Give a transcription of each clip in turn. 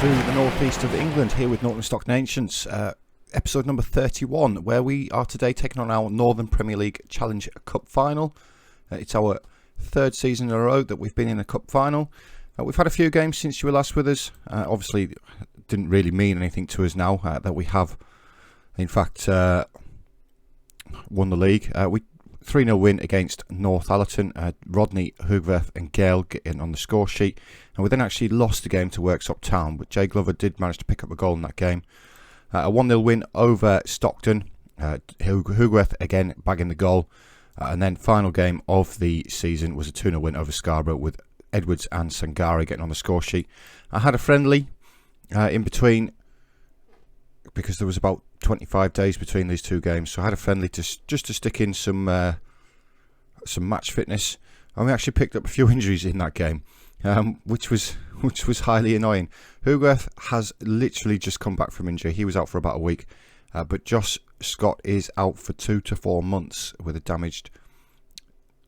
to the northeast of England here with Norton Stockton Ancients, episode number 31, where we are today taking on our Northern Premier League Challenge Cup final. It's our third season in a row that we've been in a cup final. We've had a few games since you were last with us. Obviously, it didn't really mean anything to us now that we have, in fact, won the league. We 3-0 win against Northallerton. Rodney, Hugworth and Gale getting on the score sheet. And we then actually lost the game to Worksop Town, but Jay Glover did manage to pick up a goal in that game. A 1-0 win over Stockton. Hugworth again bagging the goal. And then final game of the season was a 2-0 win over Scarborough with Edwards and Sangari getting on the score sheet. I had a friendly in between because there was about 25 days between these two games, so I had a friendly just to stick in some match fitness, and we actually picked up a few injuries in that game, which was highly annoying. Hugworth has literally just come back from injury. He was out for about a week, but Josh Scott is out for 2 to 4 months with a damaged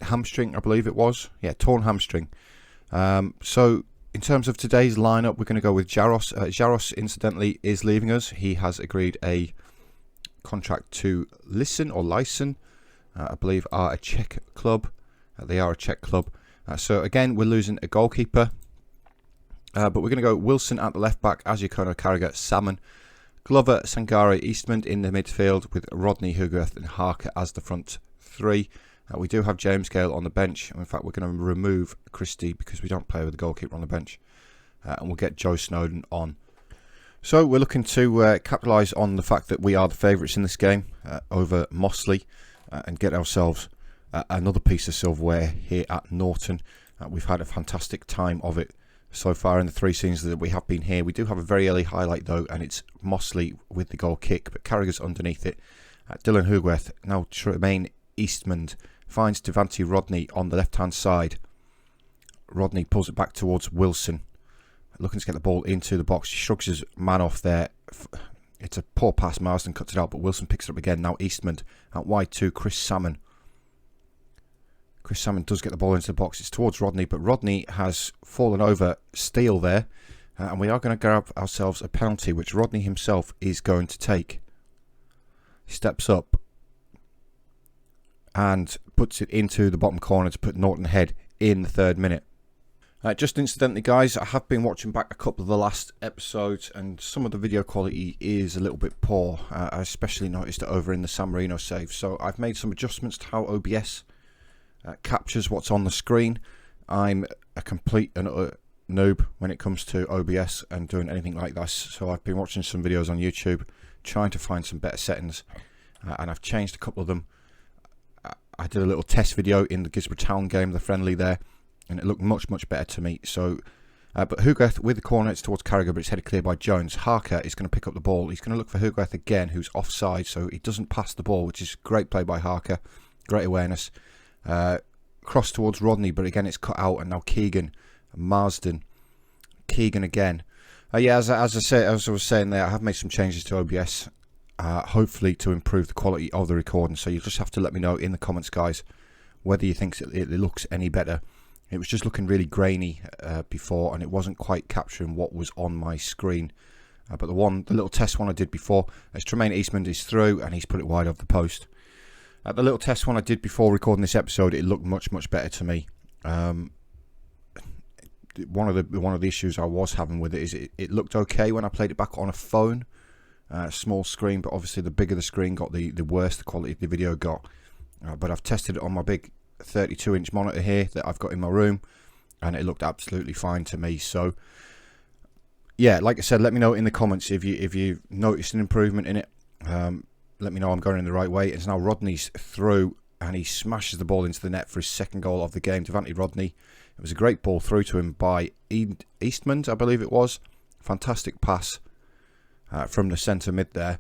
hamstring, I believe it was. Yeah, torn hamstring. So in terms of today's lineup, we're going to go with Jaros. Jaros, incidentally, is leaving us. He has agreed a contract to Listen, I believe, are a Czech club. They are a Czech club. So again, we're losing a goalkeeper. But we're going to go Wilson at the left back, Azukono, Carragher, Salmon, Glover, Sangari, Eastman in the midfield with Rodney, Hugworth and Harker as the front three. We do have James Gale on the bench. In fact, we're going to remove Christie because we don't play with the goalkeeper on the bench. And we'll get Joe Snowden on. So we're looking to capitalise on the fact that we are the favourites in this game over Mossley and get ourselves another piece of silverware here at Norton. We've had a fantastic time of it so far in the 3 seasons that we have been here. We do have a very early highlight though, and it's Mossley with the goal kick, but Carragher's underneath it. Dylan Hugworth, now Tremaine Eastman, finds Devante Rodney on the left-hand side. Rodney pulls it back towards Wilson, looking to get the ball into the box. He shrugs his man off there. It's a poor pass. Marsden cuts it out, but Wilson picks it up again. Now Eastman out wide to Chris Salmon. Chris Salmon does get the ball into the box. It's towards Rodney, but Rodney has fallen over Steele there. And we are going to grab ourselves a penalty, which Rodney himself is going to take. He steps up and puts it into the bottom corner to put Norton ahead in the 3rd minute. Just incidentally, guys, I have been watching back a couple of the last episodes, and some of the video quality is a little bit poor. I especially noticed it over in the San Marino save, so I've made some adjustments to how OBS captures what's on the screen. I'm a complete noob when it comes to OBS and doing anything like this, so I've been watching some videos on YouTube trying to find some better settings, and I've changed a couple of them. I did a little test video in the Gisborough Town game, the friendly there, and it looked much better to me. So, but Hugworth with the corner, it's towards Carragher, but it's headed clear by Jones. Harker is going to pick up the ball. He's going to look for Hugworth again, who's offside, so he doesn't pass the ball, which is great play by Harker. Great awareness. Cross towards Rodney, but again it's cut out, and now Keegan, Marsden, Keegan again. As I was saying there, I have made some changes to OBS. Hopefully to improve the quality of the recording, so you just have to let me know in the comments, guys, whether you think it looks any better. It was just looking really grainy before, and it wasn't quite capturing what was on my screen. But the little test one I did before, as Tremaine Eastman is through and he's put it wide off the post. The little test one I did before recording this episode, it looked much better to me. One of the issues I was having with it is it looked okay when I played it back on a phone. Small screen, but obviously the bigger the screen got, the worse the quality of the video got. But I've tested it on my big 32-inch monitor here that I've got in my room, and it looked absolutely fine to me. So yeah, like I said, let me know in the comments if you've noticed an improvement in it. Let me know I'm going in the right way. It's now Rodney's through, and he smashes the ball into the net for his 2nd goal of the game. Devante Rodney. It was a great ball through to him by Eastman, I believe it was. Fantastic pass. From the centre mid there,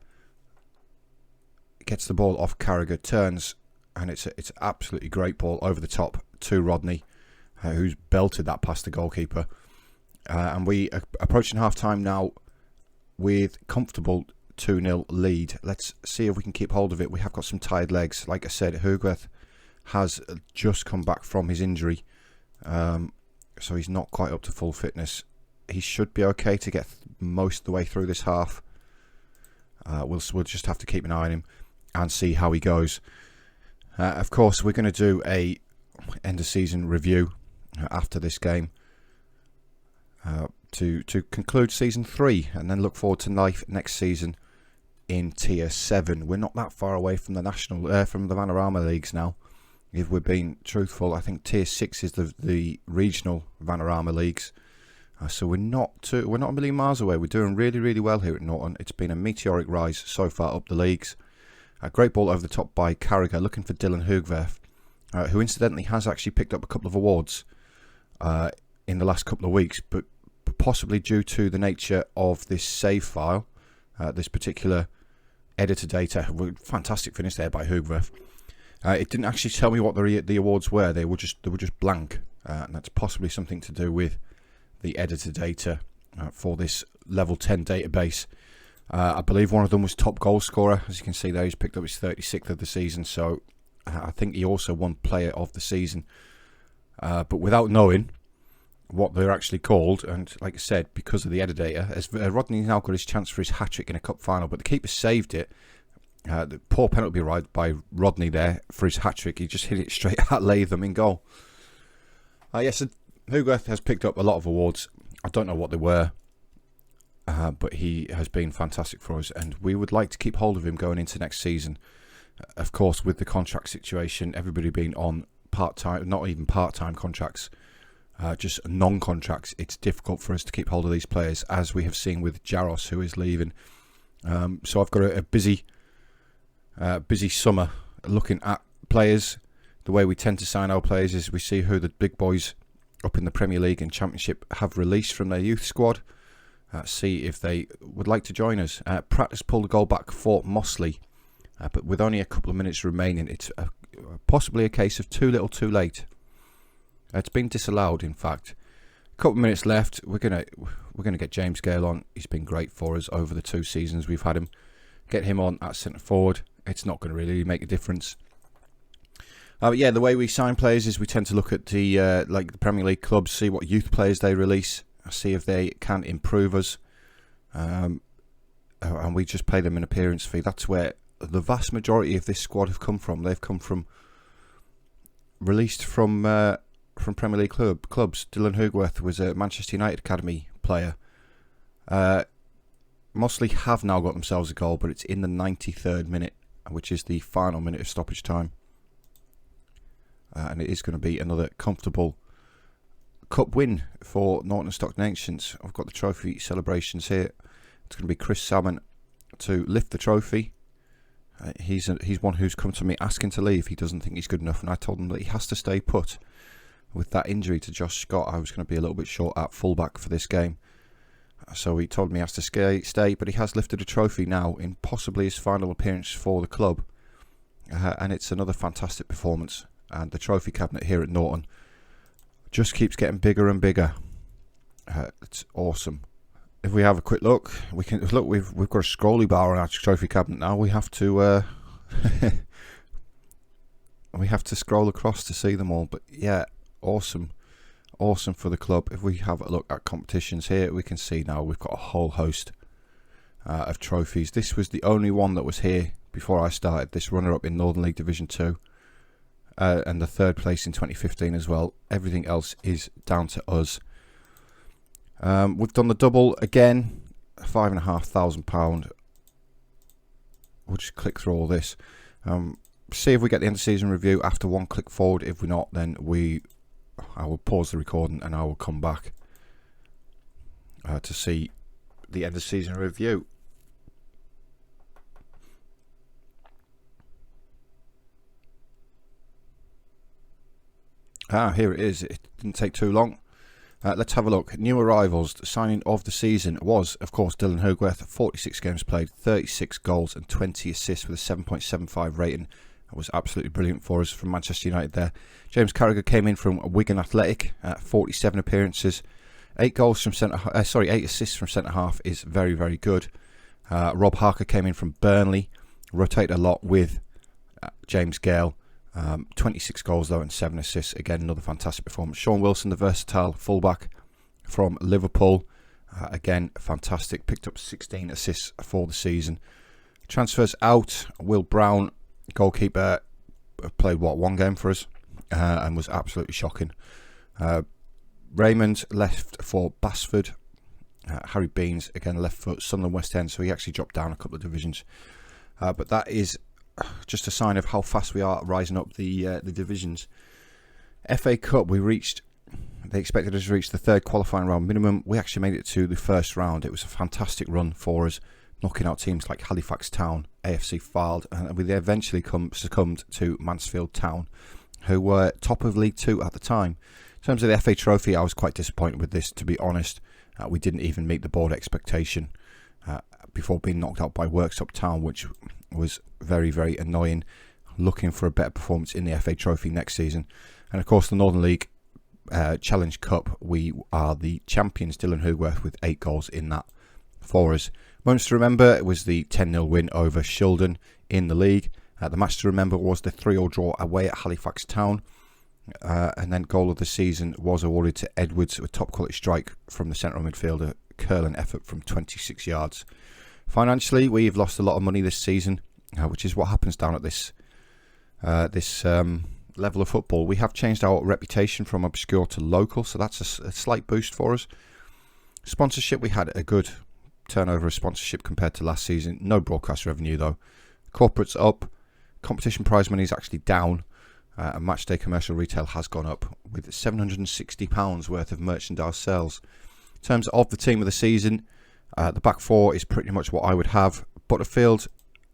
gets the ball off Carragher, turns, and it's absolutely great ball over the top to Rodney, who's belted that past the goalkeeper. And we are approaching half time now with comfortable 2-0 lead. Let's see if we can keep hold of it. We have got some tired legs. Like I said, Hugworth has just come back from his injury, so he's not quite up to full fitness. He should be okay to get most of the way through this half. We'll just have to keep an eye on him and see how he goes. Of course, we're going to do a end of season review after this game to conclude season 3, and then look forward to life next season in tier 7. We're not that far away from the national from the Vanarama leagues now. If we're being truthful, I think tier 6 is the regional Vanarama leagues. So we're not a million miles away. We're doing really, really well here at Norton. It's been a meteoric rise so far up the leagues. A great ball over the top by Carragher, looking for Dylan Hoogwerf, who incidentally has actually picked up a couple of awards in the last couple of weeks, but possibly due to the nature of this save file, this particular editor data. Fantastic finish there by Hoogwerf. It didn't actually tell me what the awards were. They were just blank, and that's possibly something to do with the editor data for this level 10 database. I believe one of them was top goal scorer. As you can see there, he's picked up his 36th of the season, so I think he also won player of the season. But without knowing what they're actually called, and like I said, because of the editor data, as Rodney's now got his chance for his hat-trick in a cup final, but the keeper saved it. The poor penalty right by Rodney there for his hat-trick. He just hit it straight at Latham in goal. Yes, Hoogwerf has picked up a lot of awards. I don't know what they were, but he has been fantastic for us, and we would like to keep hold of him going into next season. Of course, with the contract situation, everybody being on part-time, not even part-time contracts, just non-contracts, it's difficult for us to keep hold of these players, as we have seen with Jaros, who is leaving. So I've got a busy summer looking at players. The way we tend to sign our players is we see who the big boys up in the Premier League and Championship have released from their youth squad. See if they would like to join us. Pratt has pulled a goal back for Mossley, but with only a couple of minutes remaining, it's possibly a case of too little too late. It's been disallowed, in fact. A couple of minutes left. We're gonna get James Gale on. He's been great for us over the 2 seasons we've had him. Get him on at centre forward. It's not going to really make a difference. Yeah, the way we sign players is we tend to look at the the Premier League clubs, see what youth players they release, see if they can improve us, and we just pay them an appearance fee. That's where the vast majority of this squad have come from. They've come from released from Premier League clubs. Dylan Hoogwerf was a Manchester United academy player. Mossley have now got themselves a goal, but it's in the 93rd minute, which is the final minute of stoppage time. And it is going to be another comfortable cup win for Norton Stockton Ancients. I've got the trophy celebrations here. It's going to be Chris Salmon to lift the trophy. He's one who's come to me asking to leave. He doesn't think he's good enough, and I told him that he has to stay put. With that injury to Josh Scott, I was going to be a little bit short at fullback for this game. So he told me he has to stay, but he has lifted a trophy now in possibly his final appearance for the club. And it's another fantastic performance. And the trophy cabinet here at Norton just keeps getting bigger and bigger. It's awesome. If we have a quick look, we can look. We've got a scrolly bar on our trophy cabinet now. We have to we have to scroll across to see them all. But yeah, awesome for the club. If we have a look at competitions here, we can see now we've got a whole host of trophies. This was the only one that was here before I started. This runner-up in Northern League Division 2. And the 3rd place in 2015 as well. Everything else is down to us. We've done the double again, £5,500. We'll just click through all this. See if we get the end of season review after one click forward. If we're not, then I will pause the recording and I will come back to see the end of season review. Here it is. It didn't take too long. Let's have a look. New arrivals. The signing of the season was, of course, Dylan Hoogwerf. 46 games played, 36 goals and 20 assists with a 7.75 rating. That was absolutely brilliant for us from Manchester United there. James Carragher came in from Wigan Athletic. 47 appearances. 8 assists from centre half is very, very good. Rob Harker came in from Burnley. Rotated a lot with James Gale. 26 goals though and 7 assists. Again, another fantastic performance. Sean Wilson, the versatile fullback from Liverpool. Again, fantastic. Picked up 16 assists for the season. Transfers out. Will Brown, goalkeeper, played one game for us and was absolutely shocking. Raymond left for Basford. Harry Beans again left for Sunderland West End, so he actually dropped down a couple of divisions. But that is just a sign of how fast we are rising up the divisions. FA Cup, they expected us to reach the third qualifying round minimum. We actually made it to the first round. It was a fantastic run for us, knocking out teams like Halifax Town, AFC Fylde, and we eventually succumbed to Mansfield Town, who were top of League 2 at the time. In terms of the FA Trophy, I was quite disappointed with this, to be honest. We didn't even meet the board expectation before being knocked out by Worksop Town, which was very, very annoying. Looking for a better performance in the FA Trophy next season. And of course, the Northern League Challenge Cup, we are the champions, Dylan Hoogworth, with 8 goals in that for us. Moments to remember, it was the 10-0 win over Shildon in the league. The match to remember was the 3-3 draw away at Halifax Town. And then goal of the season was awarded to Edwards, a top quality strike from the central midfielder, curling effort from 26 yards. Financially, we've lost a lot of money this season, which is what happens down at this level of football. We have changed our reputation from obscure to local, so that's a slight boost for us. Sponsorship, we had a good turnover of sponsorship compared to last season. No broadcast revenue though. Corporate's up. Competition prize money is actually down. And matchday commercial retail has gone up with £760 worth of merchandise sales. In terms of the team of the season, the back four is pretty much what I would have. Butterfield,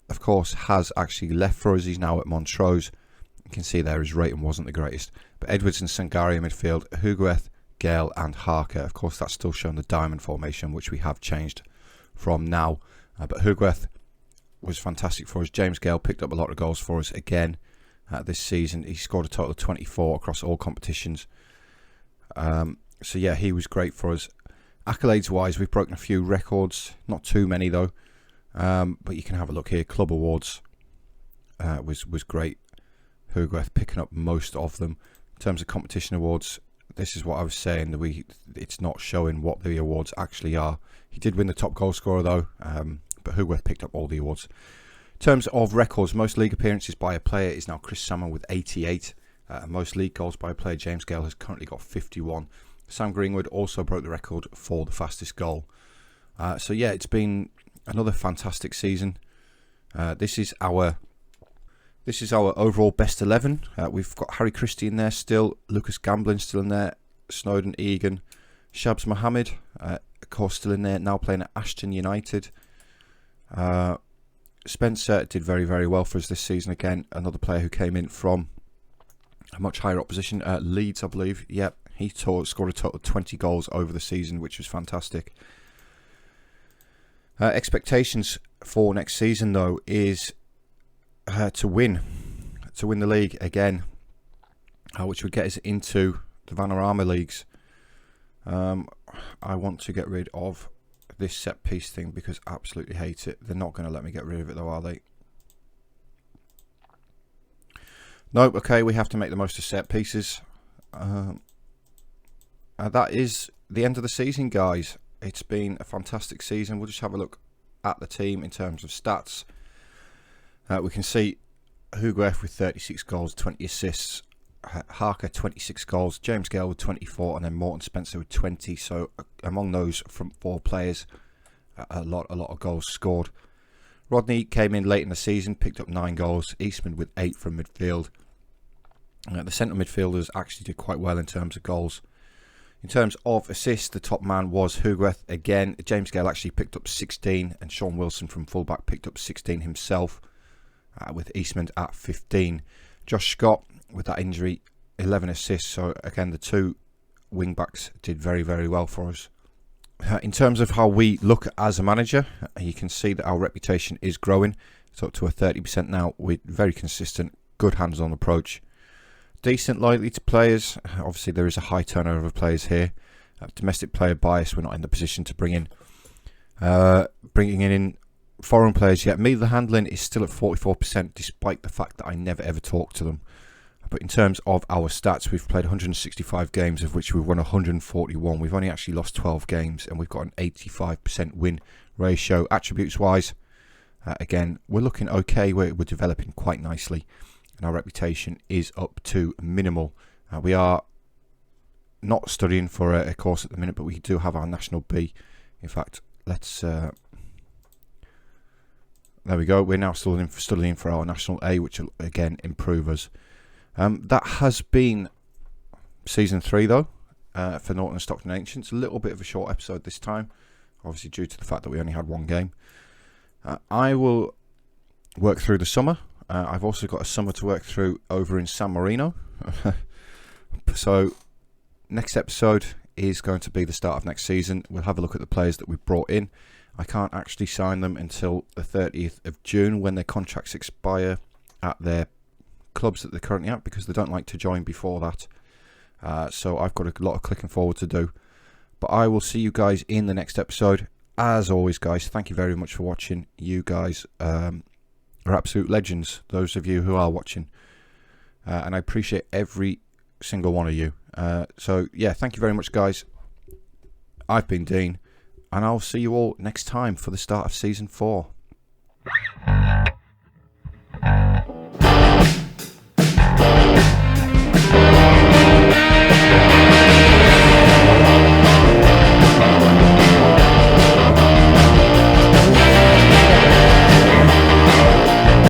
of course, has actually left for us. He's now at Montrose. You can see there his rating wasn't the greatest. But Edwards and Sangari midfield, Hoogworth, Gale and Harker. Of course, that's still showing the diamond formation, which we have changed from now. But Hoogworth was fantastic for us. James Gale picked up a lot of goals for us again this season. He scored a total of 24 across all competitions. So yeah, he was great for us. Accolades wise, we've broken a few records, not too many though. But you can have a look here. Club awards was great. Hoogworth picking up most of them. In terms of competition awards, this is what I was saying, that it's not showing what the awards actually are. He did win the top goal scorer though, but Hoogworth picked up all the awards. In terms of records, most league appearances by a player is now Chris Salmon with 88. Most league goals by a player, James Gale, has currently got 51. Sam Greenwood also broke the record for the fastest goal. So yeah, it's been another fantastic season. This is our overall best 11. We've got Harry Christie in there still, Lucas Gamblin still in there, Snowden Egan, Shabs Mohammed, of course, still in there, now playing at Ashton United. Spencer did very, very well for us this season again. Another player who came in from a much higher opposition, Leeds, I believe. Yep, he scored a total of 20 goals over the season, which was fantastic. Expectations for next season, though, is to win the league again, which would get us into the Vanarama leagues. I want to get rid of this set piece thing because I absolutely hate it. They're not going to let me get rid of it though, are they? Nope. Okay, we have to make the most of set pieces. That is the end of the season, guys. It's been a fantastic season. We'll just have a look at the team in terms of stats. We can see Hoogworth with 36 goals, 20 assists, Harker 26 goals, James Gale with 24, and then Morton Spencer with 20. So among those from 4 players, a lot of goals scored. Rodney came in late in the season, picked up 9 goals. Eastman with 8 from midfield. The central midfielders actually did quite well in terms of goals. In terms of assists, the top man was Hoogworth again. James Gale actually picked up 16, and Sean Wilson from fullback picked up 16 himself, with Eastman at 15. Josh Scott, with that injury, 11 assists. So again, the 2 wing backs did very, very well for us. In terms of how we look as a manager, you can see that our reputation is growing. It's up to a 30% now, with very consistent, good hands-on approach. Decent loyalty to players. Obviously, there is a high turnover of players here. Domestic player bias. We're not in the position to bringing in foreign players yet. Media handling is still at 44%, despite the fact that I never ever talk to them. But in terms of our stats, we've played 165 games, of which we've won 141. We've only actually lost 12 games, and we've got an 85% win ratio. Attributes-wise, again, we're looking okay. We're developing quite nicely, and our reputation is up to minimal. We are not studying for a course at the minute, but we do have our National B. In fact, let's... there we go. We're now studying for our National A, which will, again, improve us. That has been Season 3, though, for Norton Stockton Ancients. A little bit of a short episode this time, obviously due to the fact that we only had one game. I will work through the summer. I've also got a summer to work through over in San Marino. So, next episode is going to be the start of next season. We'll have a look at the players that we've brought in. I can't actually sign them until the 30th of June when their contracts expire at their clubs that they're currently at, because they don't like to join before that. So I've got a lot of clicking forward to do. But I will see you guys in the next episode. As always, guys, thank you very much for watching. You guys are absolute legends, those of you who are watching. And I appreciate every single one of you. So, yeah, thank you very much, guys. I've been Dean, and I'll see you all next time for the start of Season 4.